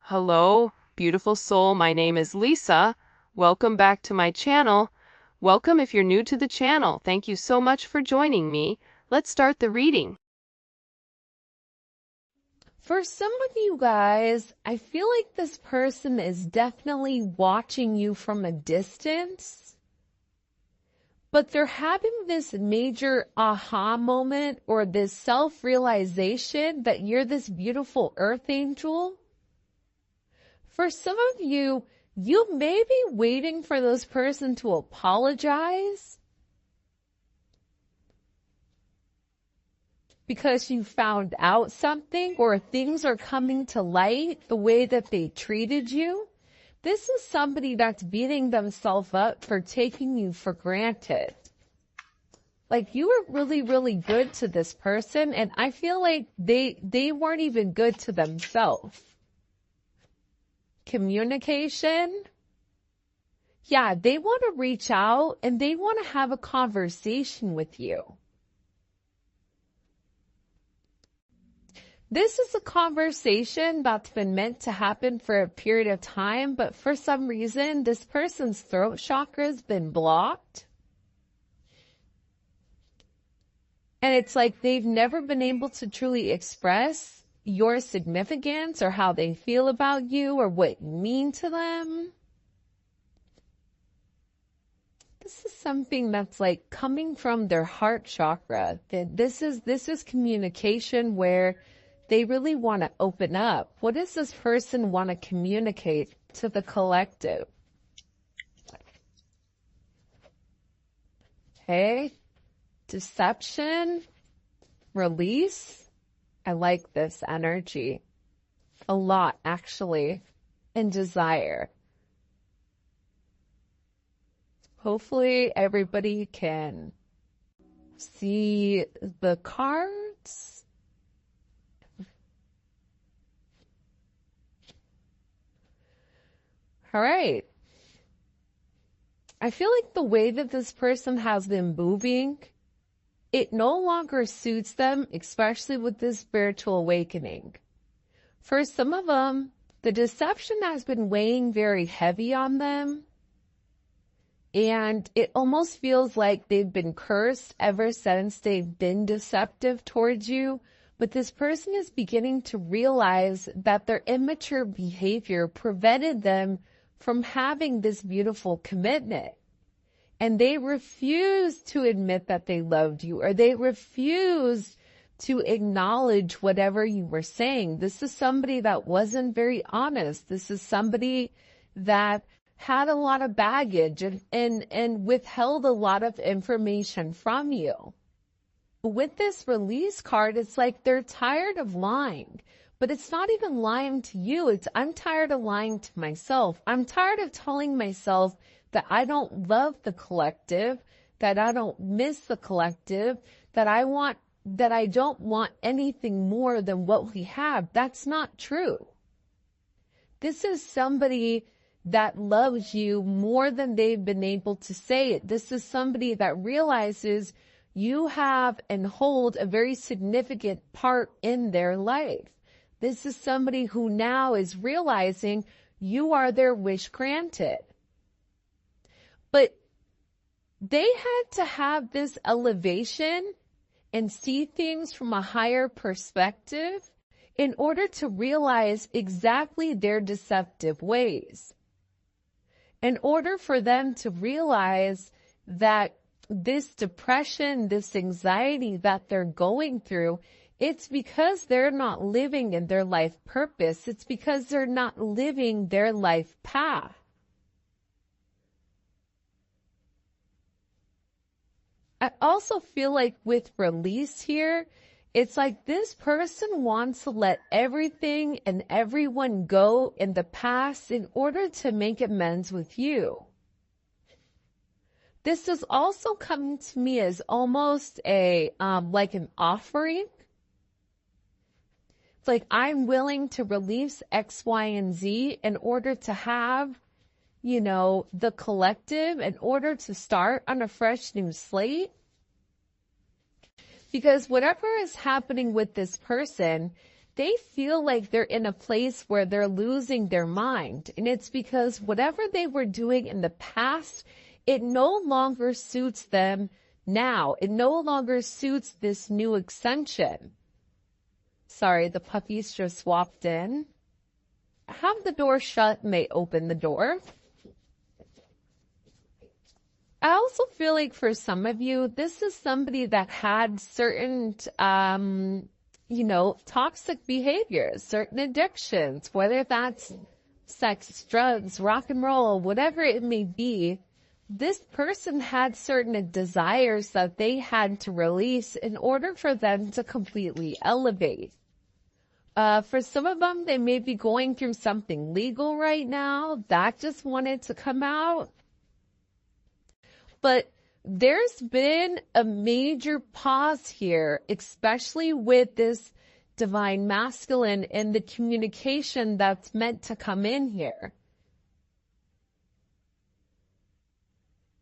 Hello, beautiful soul. My name is Lisa. Welcome back to my channel. Welcome if you're new to the channel. Thank you so much for joining me. Let's start the reading. For some of you guys, I feel like this person is definitely watching you from a distance, but they're having this major aha moment or this self-realization that you're this beautiful earth angel. For some of you, you may be waiting for this person to apologize because you found out something or things are coming to light the way that they treated you. This is somebody that's beating themselves up for taking you for granted. Like you were really, really good to this person, and I feel like they weren't even good to themselves. Communication. Yeah, they want to reach out and they want to have a conversation with you. This is a conversation that's been meant to happen for a period of time, but for some reason, this person's throat chakra has been blocked. And it's like they've never been able to truly express your significance or how they feel about you or what you mean to them. This is something that's like coming from their heart chakra. This is communication where they really want to open up. What does this person want to communicate to the collective? Okay. Deception, release. I like this energy a lot, actually, and desire. Hopefully everybody can see the cards. All right. I feel like the way that this person has been moving, it no longer suits them, especially with this spiritual awakening. For some of them, the deception has been weighing very heavy on them. And it almost feels like they've been cursed ever since they've been deceptive towards you. But this person is beginning to realize that their immature behavior prevented them from having this beautiful commitment. And they refused to admit that they loved you, or they refused to acknowledge whatever you were saying. This is somebody that wasn't very honest. This is somebody that had a lot of baggage and withheld a lot of information from you. With this release card, it's like they're tired of lying. But it's not even lying to you. I'm tired of lying to myself. I'm tired of telling myself that I don't love the collective, that I don't miss the collective, that I don't want anything more than what we have. That's not true. This is somebody that loves you more than they've been able to say it. This is somebody that realizes you have and hold a very significant part in their life. This is somebody who now is realizing you are their wish granted. But they had to have this elevation and see things from a higher perspective in order to realize exactly their deceptive ways. In order for them to realize that this depression, this anxiety that they're going through, it's because they're not living in their life purpose. It's because they're not living their life path. I also feel like with release here, it's like this person wants to let everything and everyone go in the past in order to make amends with you. This is also coming to me as almost like an offering. It's like I'm willing to release X, Y, and Z in order to have, the collective, in order to start on a fresh new slate. Because whatever is happening with this person, they feel like they're in a place where they're losing their mind. And it's because whatever they were doing in the past, it no longer suits them now. It no longer suits this new extension. Sorry, the puppies just swapped in. Have the door shut and they open the door. I also feel like for some of you, this is somebody that had certain, toxic behaviors, certain addictions, whether that's sex, drugs, rock and roll, whatever it may be. This person had certain desires that they had to release in order for them to completely elevate. For some of them, they may be going through something legal right now that just wanted to come out. But there's been a major pause here, especially with this divine masculine and the communication that's meant to come in here.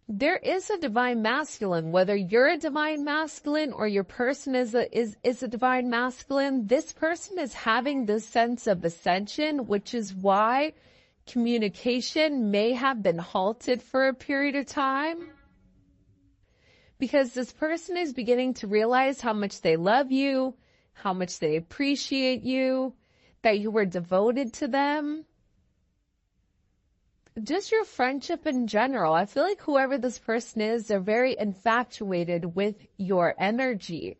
There is a divine masculine, whether you're a divine masculine or your person is a divine masculine. This person is having this sense of ascension, which is why communication may have been halted for a period of time. Because this person is beginning to realize how much they love you, how much they appreciate you, that you were devoted to them. Just your friendship in general. I feel like whoever this person is, they're very infatuated with your energy,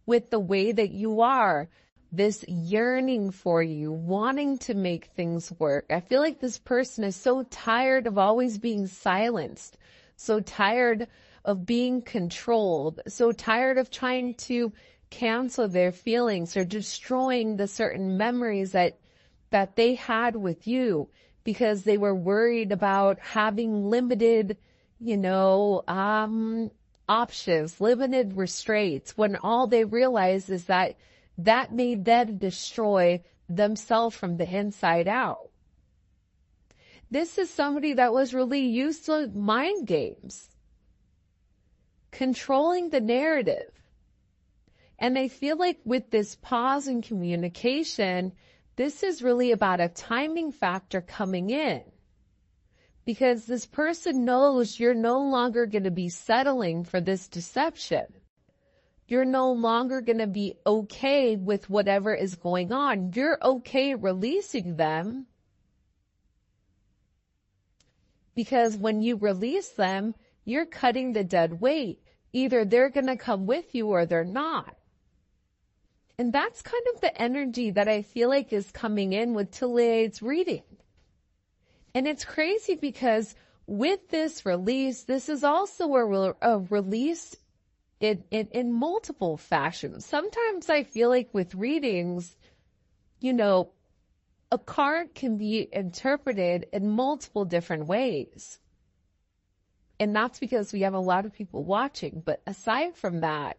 with the way that you are, this yearning for you, wanting to make things work. I feel like this person is so tired of always being silenced, so tired of being controlled, so tired of trying to cancel their feelings or destroying the certain memories that they had with you because they were worried about having limited, options, limited restraints, when all they realized is that made them destroy themselves from the inside out. This is somebody that was really used to mind games, controlling the narrative. And I feel like with this pause in communication, this is really about a timing factor coming in. Because this person knows you're no longer going to be settling for this deception. You're no longer going to be okay with whatever is going on. You're okay releasing them. Because when you release them, you're cutting the dead weight. Either they're going to come with you or they're not. And that's kind of the energy that I feel like is coming in with Tille's reading. And it's crazy because with this release, this is also a release in multiple fashions. Sometimes I feel like with readings, a card can be interpreted in multiple different ways. And that's because we have a lot of people watching. But aside from that,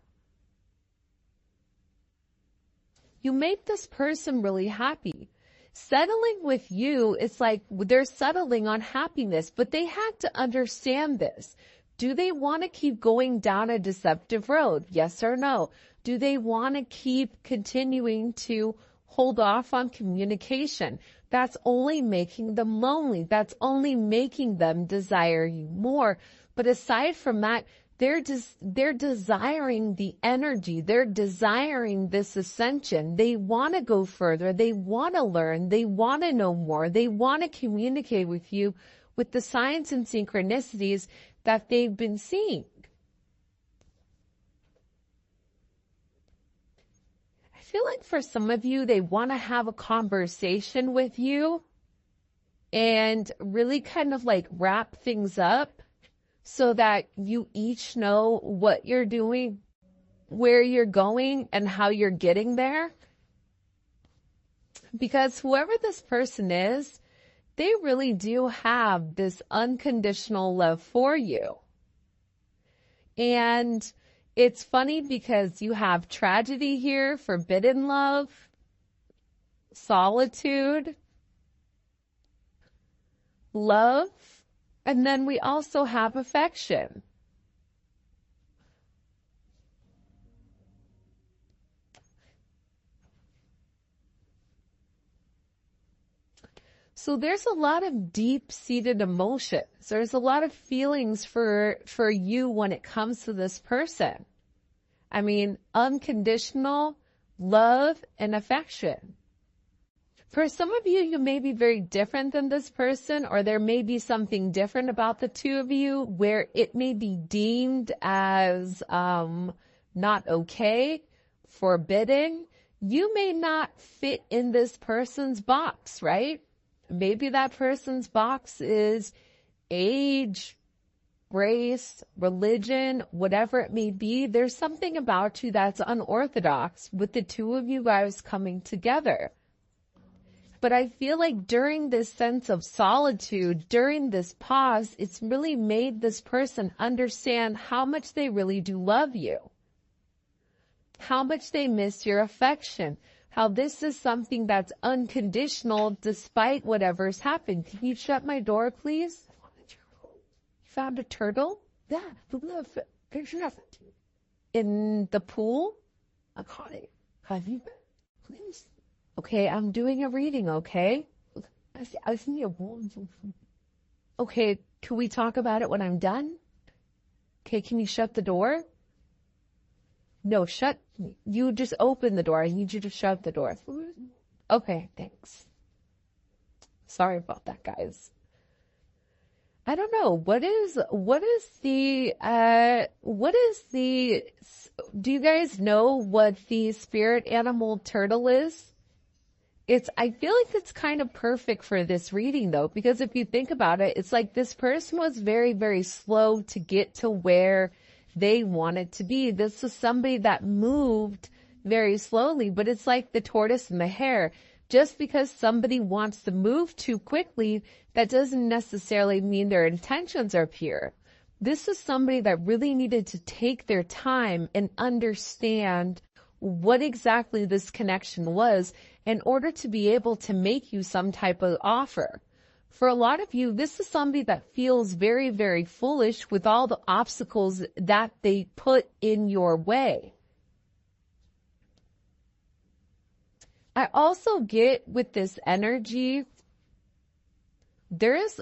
you make this person really happy. Settling with you, it's like they're settling on happiness, but they had to understand this. Do they want to keep going down a deceptive road? Yes or no? Do they want to keep continuing to hold off on communication? That's only making them lonely. That's only making them desire you more. But aside from that, they're desiring the energy. They're desiring this ascension. They want to go further. They want to learn. They want to know more. They want to communicate with you with the signs and synchronicities that they've been seeing. I feel like for some of you, they want to have a conversation with you and really kind of like wrap things up so that you each know what you're doing, where you're going, and how you're getting there. Because whoever this person is, they really do have this unconditional love for you. And it's funny because you have tragedy here, forbidden love, solitude, love, and then we also have affection. So there's a lot of deep-seated emotions. There's a lot of feelings for you when it comes to this person. I mean, unconditional love and affection. For some of you, you may be very different than this person, or there may be something different about the two of you where it may be deemed as not okay, forbidden. You may not fit in this person's box, right? Maybe that person's box is age, race, religion, whatever it may be. There's something about you that's unorthodox with the two of you guys coming together. But I feel like during this sense of solitude, during this pause, it's really made this person understand how much they really do love you, how much they miss your affection, how this is something that's unconditional despite whatever's happened. Can you shut my door, please? You found a turtle? Yeah, in the pool? I caught it. Have you been? Please. Okay, I'm doing a reading, okay? I see a ball. Okay, can we talk about it when I'm done? Okay, can you shut the door? No, you just open the door. I need you to shut the door. Okay, thanks. Sorry about that, guys. I don't know. Do you guys know what the spirit animal turtle is? I feel like it's kind of perfect for this reading though, because if you think about it, it's like this person was very, very slow to get to where they wanted to be. This is somebody that moved very slowly, but it's like the tortoise and the hare. Just because somebody wants to move too quickly, that doesn't necessarily mean their intentions are pure. This is somebody that really needed to take their time and understand what exactly this connection was in order to be able to make you some type of offer. For a lot of you, this is somebody that feels very, very foolish with all the obstacles that they put in your way. I also get with this energy, there's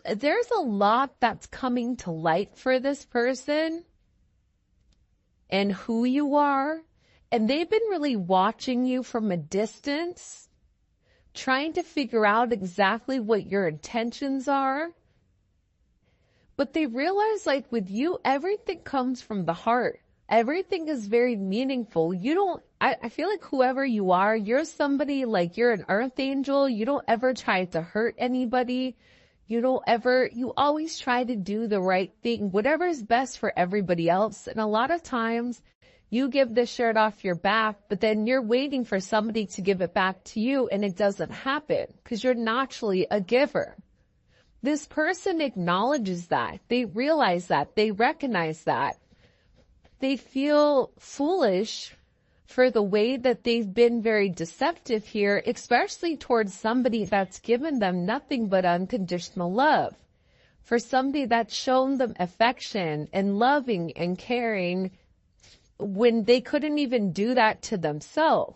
a lot that's coming to light for this person and who you are. And they've been really watching you from a distance, trying to figure out exactly what your intentions are. But they realize, like with you, everything comes from the heart. Everything is very meaningful. I feel like whoever you are, you're somebody like you're an earth angel. You don't ever try to hurt anybody. You always try to do the right thing, whatever is best for everybody else. And a lot of times, you give the shirt off your back, but then you're waiting for somebody to give it back to you, and it doesn't happen because you're naturally a giver. This person acknowledges that. They realize that. They recognize that. They feel foolish for the way that they've been very deceptive here, especially towards somebody that's given them nothing but unconditional love. For somebody that's shown them affection and loving and caring when they couldn't even do that to themselves.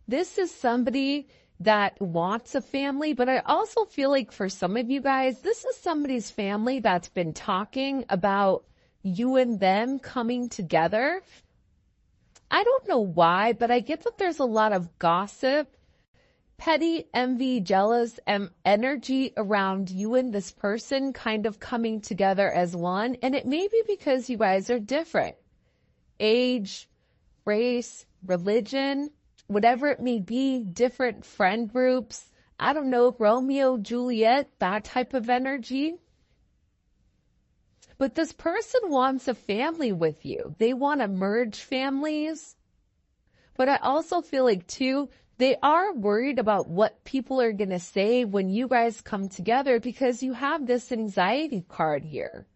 This is somebody that wants a family, but I also feel like for some of you guys, this is somebody's family that's been talking about you and them coming together. I don't know why, but I get that there's a lot of gossip, petty, envy, jealous, energy around you and this person kind of coming together as one. And it may be because you guys are different. Age, race, religion, whatever it may be, different friend groups. I don't know, Romeo, Juliet, that type of energy. But this person wants a family with you. They want to merge families. But I also feel like, too, they are worried about what people are going to say when you guys come together because you have this anxiety card here.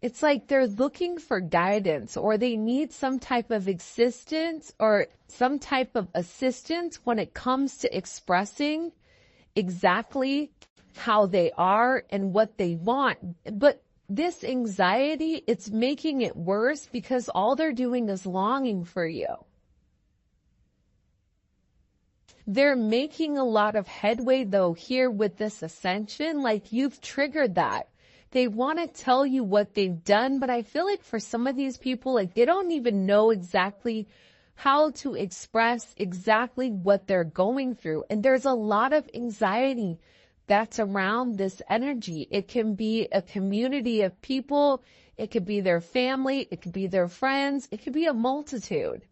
It's like they're looking for guidance, or they need some type of existence or some type of assistance when it comes to expressing exactly how they are and what they want. But this anxiety, it's making it worse because all they're doing is longing for you. They're making a lot of headway though here with this ascension. Like you've triggered that. They want to tell you what they've done, but I feel like for some of these people, like they don't even know exactly how to express exactly what they're going through. And there's a lot of anxiety that's around this energy. It can be a community of people. It could be their family. It could be their friends. It could be a multitude.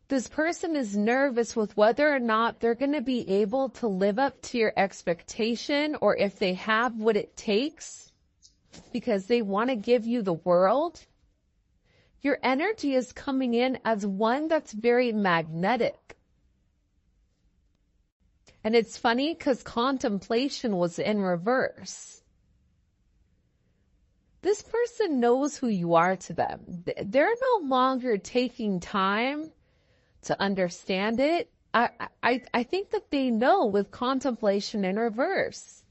This person is nervous with whether or not they're going to be able to live up to your expectation, or if they have what it takes, because they want to give you the world. Your energy is coming in as one that's very magnetic. And it's funny because contemplation was in reverse. This person knows who you are to them. They're no longer taking time to understand it. I think that they know with contemplation in reverse.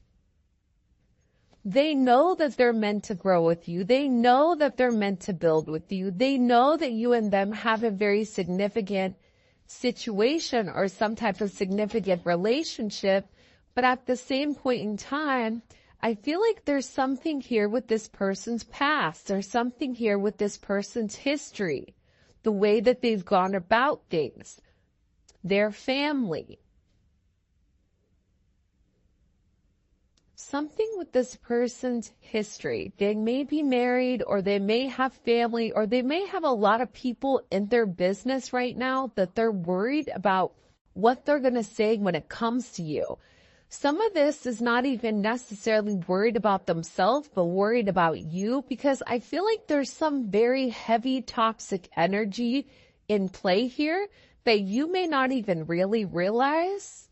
They know that they're meant to grow with you. They know that they're meant to build with you. They know that you and them have a very significant situation or some type of significant relationship. But at the same point in time, I feel like there's something here with this person's past. There's something here with this person's history. The way that they've gone about things, their family. Something with this person's history. They may be married, or they may have family, or they may have a lot of people in their business right now that they're worried about what they're going to say when it comes to you. Some of this is not even necessarily worried about themselves, but worried about you, because I feel like there's some very heavy toxic energy in play here that you may not even really realize.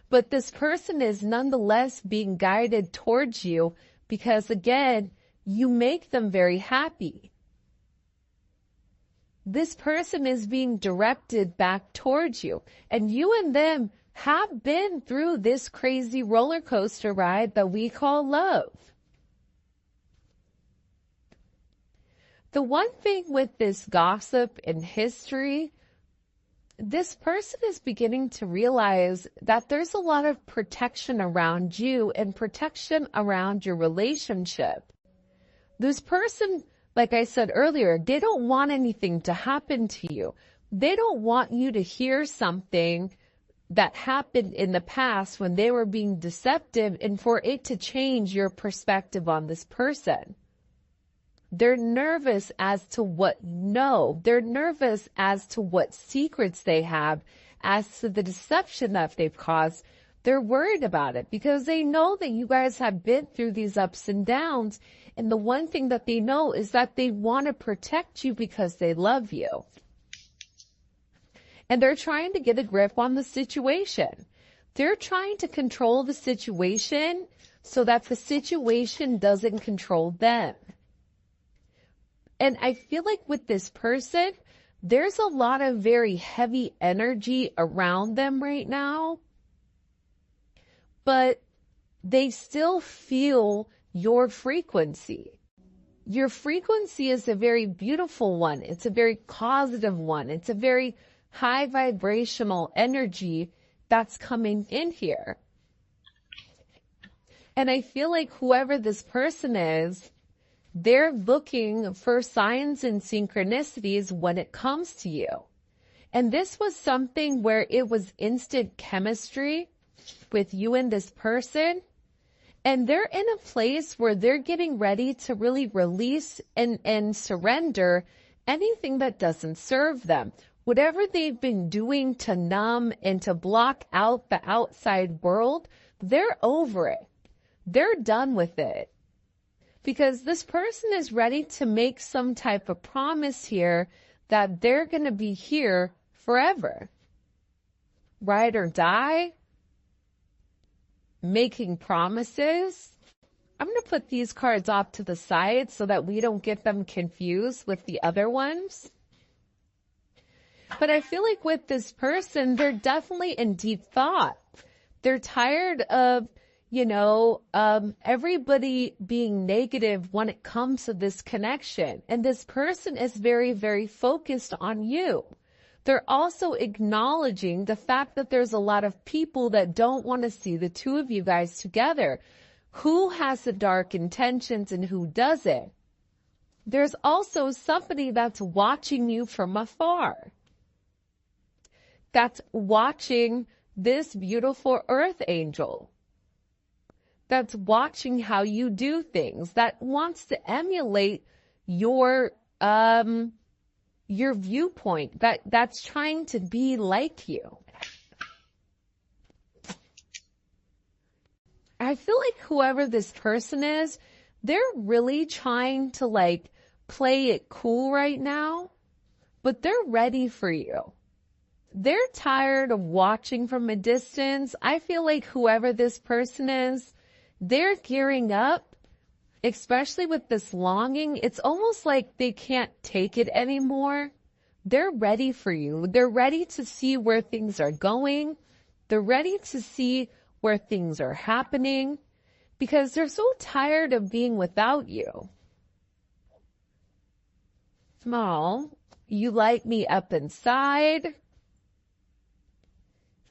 But this person is nonetheless being guided towards you because, again, you make them very happy. This person is being directed back towards you. And you and them have been through this crazy roller coaster ride that we call love. The one thing with this gossip in history, this person is beginning to realize that there's a lot of protection around you and protection around your relationship. This person, like I said earlier, they don't want anything to happen to you. They don't want you to hear something that happened in the past when they were being deceptive and for it to change your perspective on this person. They're nervous as to what you know. They're nervous as to what secrets they have, as to the deception that they've caused. They're worried about it because they know that you guys have been through these ups and downs. And the one thing that they know is that they want to protect you because they love you. And they're trying to get a grip on the situation. They're trying to control the situation so that the situation doesn't control them. And I feel like with this person, there's a lot of very heavy energy around them right now. But they still feel your frequency. Your frequency is a very beautiful one. It's a very positive one. It's a very high vibrational energy that's coming in here. And I feel like whoever this person is, they're looking for signs and synchronicities when it comes to you. And this was something where it was instant chemistry with you and this person. And they're in a place where they're getting ready to really release and surrender anything that doesn't serve them. Whatever they've been doing to numb and to block out the outside world, they're over it. They're done with it. Because this person is ready to make some type of promise here that they're going to be here forever. Ride or die. Making promises. I'm going to put these cards off to the side so that we don't get them confused with the other ones. But I feel like with this person, they're definitely in deep thought. They're tired of, everybody being negative when it comes to this connection. And this person is very, very focused on you. They're also acknowledging the fact that there's a lot of people that don't want to see the two of you guys together. Who has the dark intentions and who doesn't? There's also somebody that's watching you from afar. That's watching this beautiful earth angel. That's watching how you do things. That wants to emulate your viewpoint. That's trying to be like you. I feel like whoever this person is, they're really trying to play it cool right now, but they're ready for you. They're tired of watching from a distance. I feel like whoever this person is, they're gearing up, especially with this longing. It's almost like they can't take it anymore. They're ready for you. They're ready to see where things are going. They're ready to see where things are happening because they're so tired of being without you. Small, you light me up inside.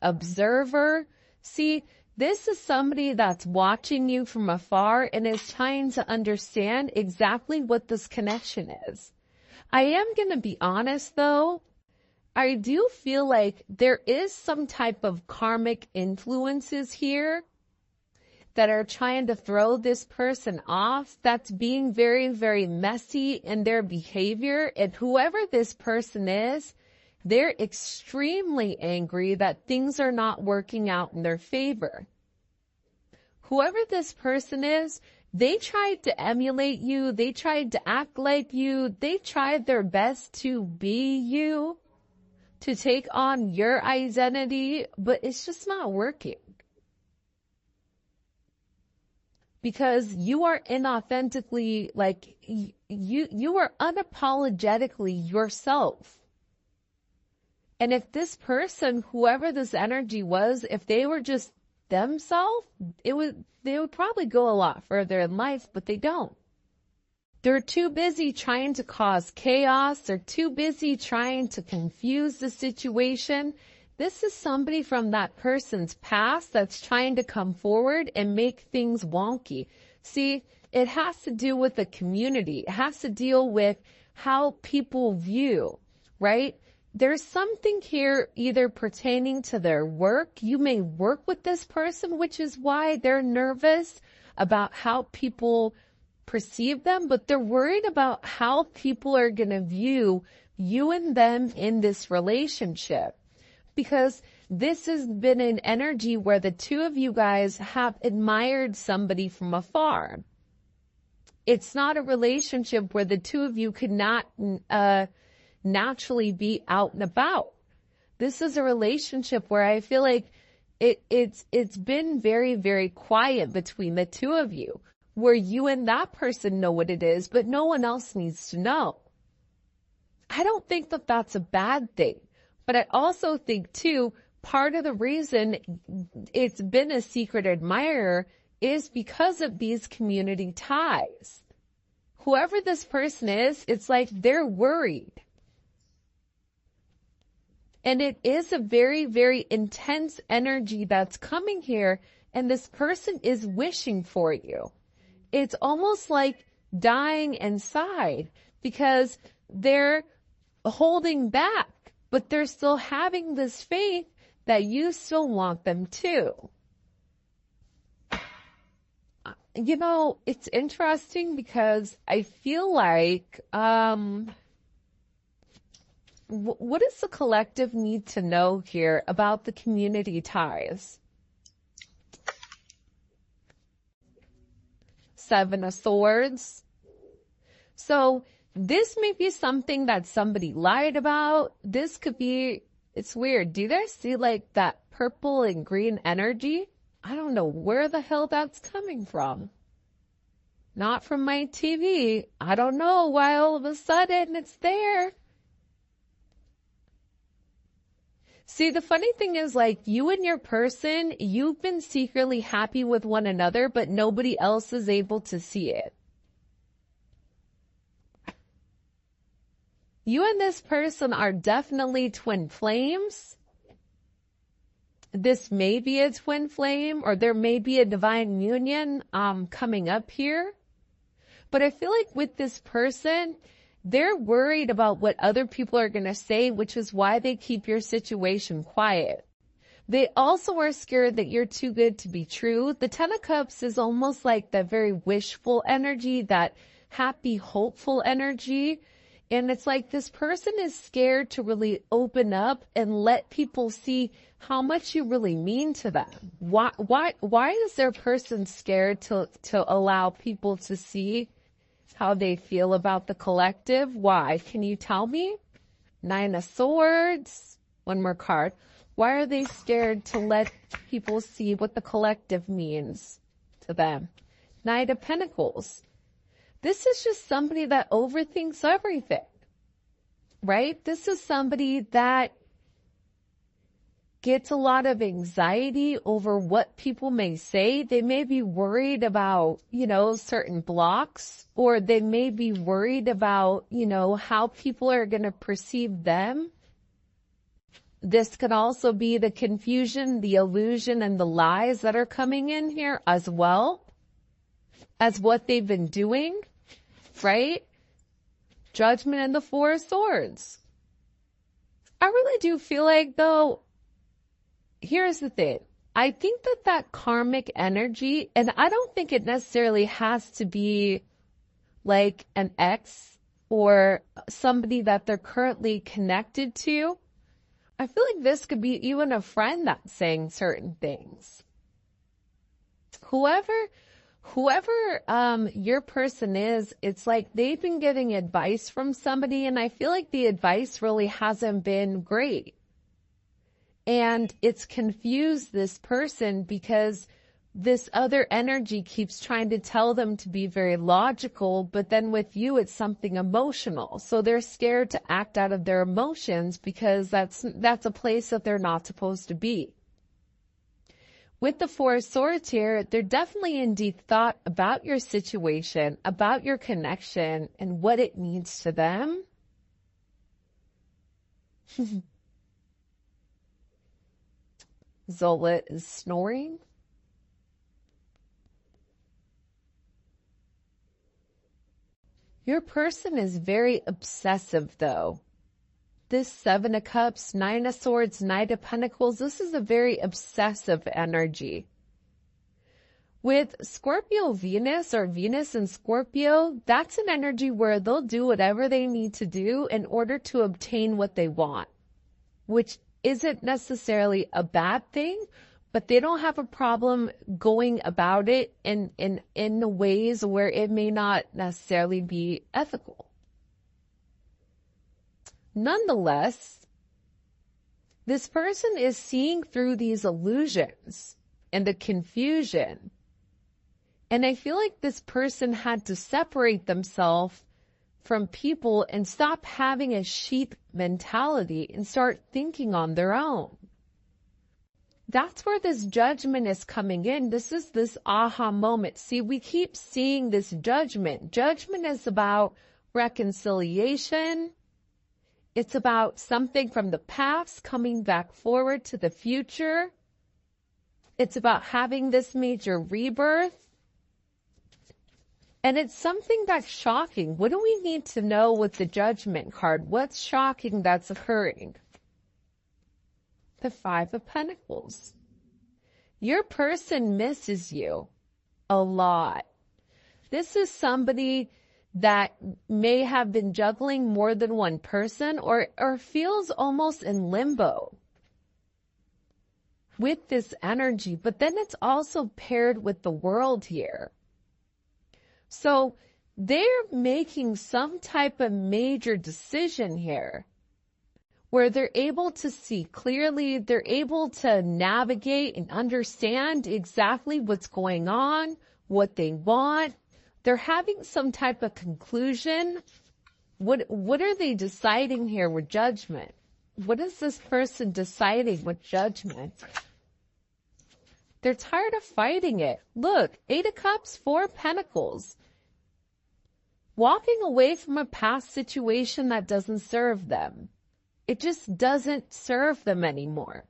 Observer. See, this is somebody that's watching you from afar and is trying to understand exactly what this connection is. I am going to be honest though. I do feel like there is some type of karmic influences here that are trying to throw this person off, that's being very, very messy in their behavior. And whoever this person is, they're extremely angry that things are not working out in their favor. Whoever this person is, they tried to emulate you. They tried to act like you. They tried their best to be you, to take on your identity, but it's just not working. Because you are inauthentically, you are unapologetically yourself. And if this person, whoever this energy was, if they were just themselves, they would probably go a lot further in life, but they don't. They're too busy trying to cause chaos. They're too busy trying to confuse the situation. This is somebody from that person's past that's trying to come forward and make things wonky. See, it has to do with the community. It has to deal with how people view, right? There's something here either pertaining to their work. You may work with this person, which is why they're nervous about how people perceive them, but they're worried about how people are going to view you and them in this relationship. Because this has been an energy where the two of you guys have admired somebody from afar. It's not a relationship where the two of you could not naturally be out and about. This is a relationship where I feel like it's been very, very quiet between the two of you, where you and that person know what it is, but no one else needs to know. I don't think that that's a bad thing, but I also think too, part of the reason it's been a secret admirer is because of these community ties. Whoever this person is, it's like they're worried. And it is a very, very intense energy that's coming here, and this person is wishing for you. It's almost like dying inside because they're holding back, but they're still having this faith that you still want them to. You know, it's interesting because I feel like, what does the collective need to know here about the community ties? Seven of Swords. So this may be something that somebody lied about. This could be, it's weird. Do you guys see like that purple and green energy? I don't know where the hell that's coming from. Not from my TV. I don't know why all of a sudden it's there. See, the funny thing is, like, you and your person, you've been secretly happy with one another, but nobody else is able to see it. You and this person are definitely twin flames. This may be a twin flame, or there may be a divine union coming up here. But I feel like with this person, they're worried about what other people are going to say, which is why they keep your situation quiet. They also are scared that you're too good to be true. The Ten of Cups is almost like that very wishful energy, that happy, hopeful energy. And it's like this person is scared to really open up and let people see how much you really mean to them. Why is their person scared to allow people to see how they feel about the collective? Why? Can you tell me? Nine of Swords. One more card. Why are they scared to let people see what the collective means to them? Knight of Pentacles. This is just somebody that overthinks everything, right? This is somebody that gets a lot of anxiety over what people may say. They may be worried about, certain blocks, or they may be worried about, how people are going to perceive them. This could also be the confusion, the illusion, and the lies that are coming in here as well as what they've been doing, right? Judgment and the Four of Swords. I really do feel like, though, here's the thing. I think that karmic energy, and I don't think it necessarily has to be like an ex or somebody that they're currently connected to. I feel like this could be even a friend that's saying certain things. Whoever your person is, it's like they've been getting advice from somebody, and I feel like the advice really hasn't been great. And it's confused this person because this other energy keeps trying to tell them to be very logical, but then with you, it's something emotional. So they're scared to act out of their emotions because that's a place that they're not supposed to be. With the Four of Swords here, they're definitely in deep thought about your situation, about your connection, and what it means to them. Zola is snoring. Your person is very obsessive, though. This Seven of Cups, Nine of Swords, Knight of Pentacles, this is a very obsessive energy. With Scorpio Venus, or Venus and Scorpio, that's an energy where they'll do whatever they need to do in order to obtain what they want, which isn't necessarily a bad thing, but they don't have a problem going about it in ways where it may not necessarily be ethical. Nonetheless, this person is seeing through these illusions and the confusion. And I feel like this person had to separate themselves from people and stop having a sheep mentality and start thinking on their own. That's where this judgment is coming in. This is this aha moment. See, we keep seeing this judgment. Judgment is about reconciliation. It's about something from the past coming back forward to the future. It's about having this major rebirth. And it's something that's shocking. What do we need to know with the Judgment card? What's shocking that's occurring? The Five of Pentacles. Your person misses you a lot. This is somebody that may have been juggling more than one person or feels almost in limbo with this energy. But then it's also paired with the World here. So they're making some type of major decision here where they're able to see clearly, they're able to navigate and understand exactly what's going on, what they want. They're having some type of conclusion. What are they deciding here with Judgment? What is this person deciding with Judgment? They're tired of fighting it. Look, 8 of Cups, 4 of Pentacles. Walking away from a past situation that doesn't serve them. It just doesn't serve them anymore.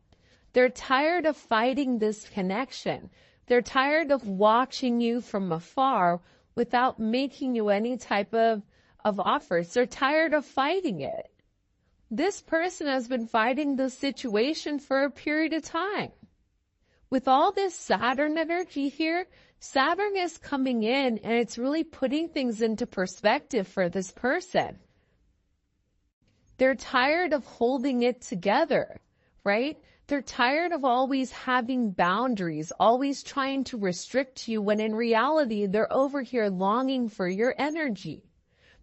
They're tired of fighting this connection. They're tired of watching you from afar without making you any type of offers. They're tired of fighting it. This person has been fighting this situation for a period of time. With all this Saturn energy here, Saturn is coming in and it's really putting things into perspective for this person. They're tired of holding it together, right? They're tired of always having boundaries, always trying to restrict you when in reality they're over here longing for your energy.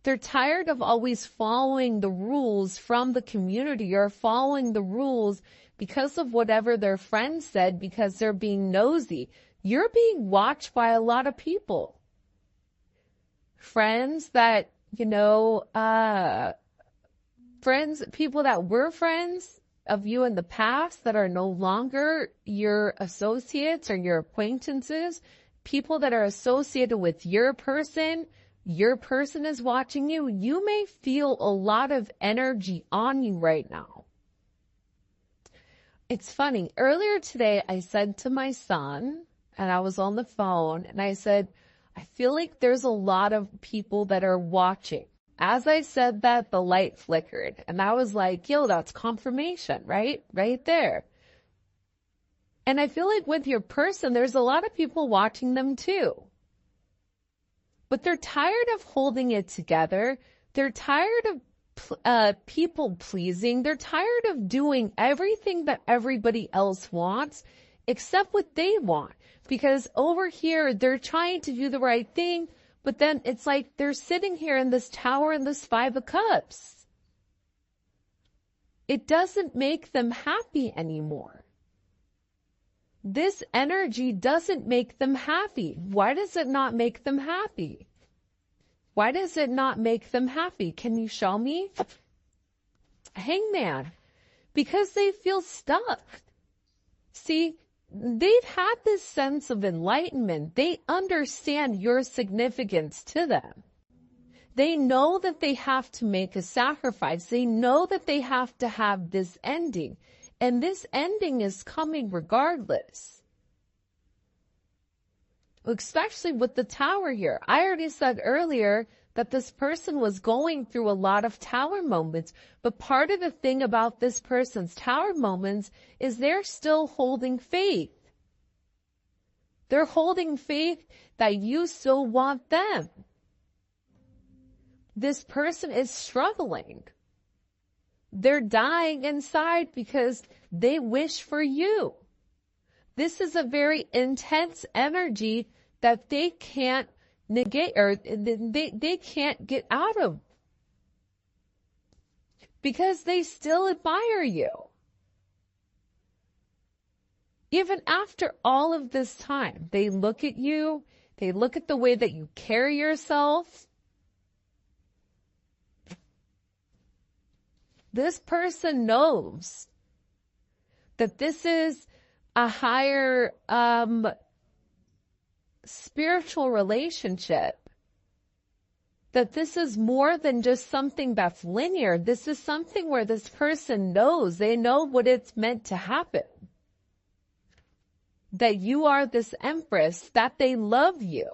They're tired of always following the rules from the community or following the rules because of whatever their friends said because they're being nosy. You're being watched by a lot of people. Friends that, people that were friends of you in the past that are no longer your associates or your acquaintances, people that are associated with your person is watching you. You may feel a lot of energy on you right now. It's funny. Earlier today, I said to my son, and I was on the phone, and I said, I feel like there's a lot of people that are watching. As I said that, the light flickered, and I was like, yo, that's confirmation, right? Right there. And I feel like with your person, there's a lot of people watching them too. But they're tired of holding it together. They're tired of people pleasing. They're tired of doing everything that everybody else wants except what they want. Because over here, they're trying to do the right thing, but then it's like they're sitting here in this tower in this 5 of Cups. It doesn't make them happy anymore. This energy doesn't make them happy. Why does it not make them happy? Why does it not make them happy? Can you show me? Hangman. Because they feel stuck. See, they've had this sense of enlightenment. They understand your significance to them. They know that they have to make a sacrifice. They know that they have to have this ending. And this ending is coming regardless. Especially with the tower here. I already said earlier that this person was going through a lot of tower moments. But part of the thing about this person's tower moments is they're still holding faith. They're holding faith that you still want them. This person is struggling. They're dying inside because they wish for you. This is a very intense energy that they can't negate or they can't get out of because they still admire you. Even after all of this time, they look at you, they look at the way that you carry yourself. This person knows that this is a higher spiritual relationship, that this is more than just something that's linear. This is something where this person knows, they know what it's meant to happen. That you are this empress, that they love you,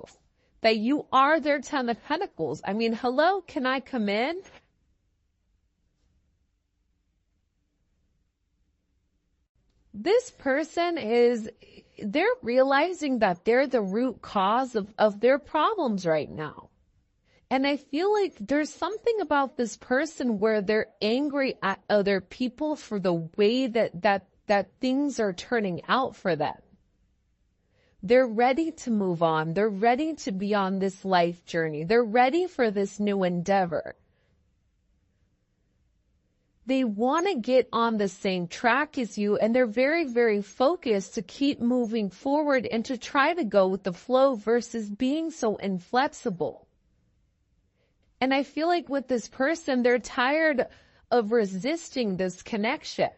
that you are their 10 of Pentacles. I mean, hello, can I come in? This person they're realizing that they're the root cause of their problems right now. And I feel like there's something about this person where they're angry at other people for the way that things are turning out for them. They're ready to move on. They're ready to be on this life journey. They're ready for this new endeavor. They want to get on the same track as you, and they're very, very focused to keep moving forward and to try to go with the flow versus being so inflexible. And I feel like with this person, they're tired of resisting this connection.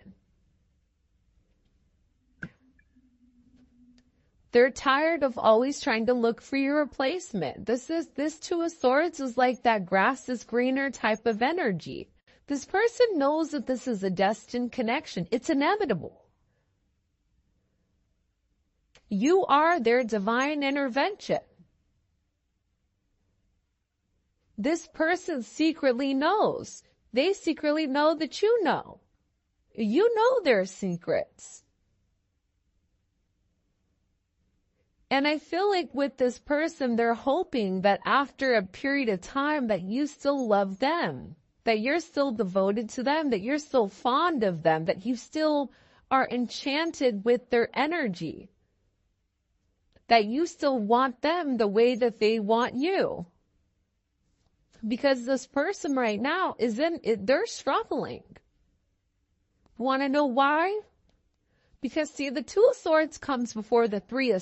They're tired of always trying to look for your replacement. This Two of Swords is like that grass is greener type of energy. This person knows that this is a destined connection. It's inevitable. You are their divine intervention. This person secretly knows. They secretly know that you know. You know their secrets. And I feel like with this person, they're hoping that after a period of time that you still love them, that you're still devoted to them, that you're still fond of them, that you still are enchanted with their energy, that you still want them the way that they want you. Because this person right now they're struggling. Want to know why? Because see, the Two of Swords comes before the Three of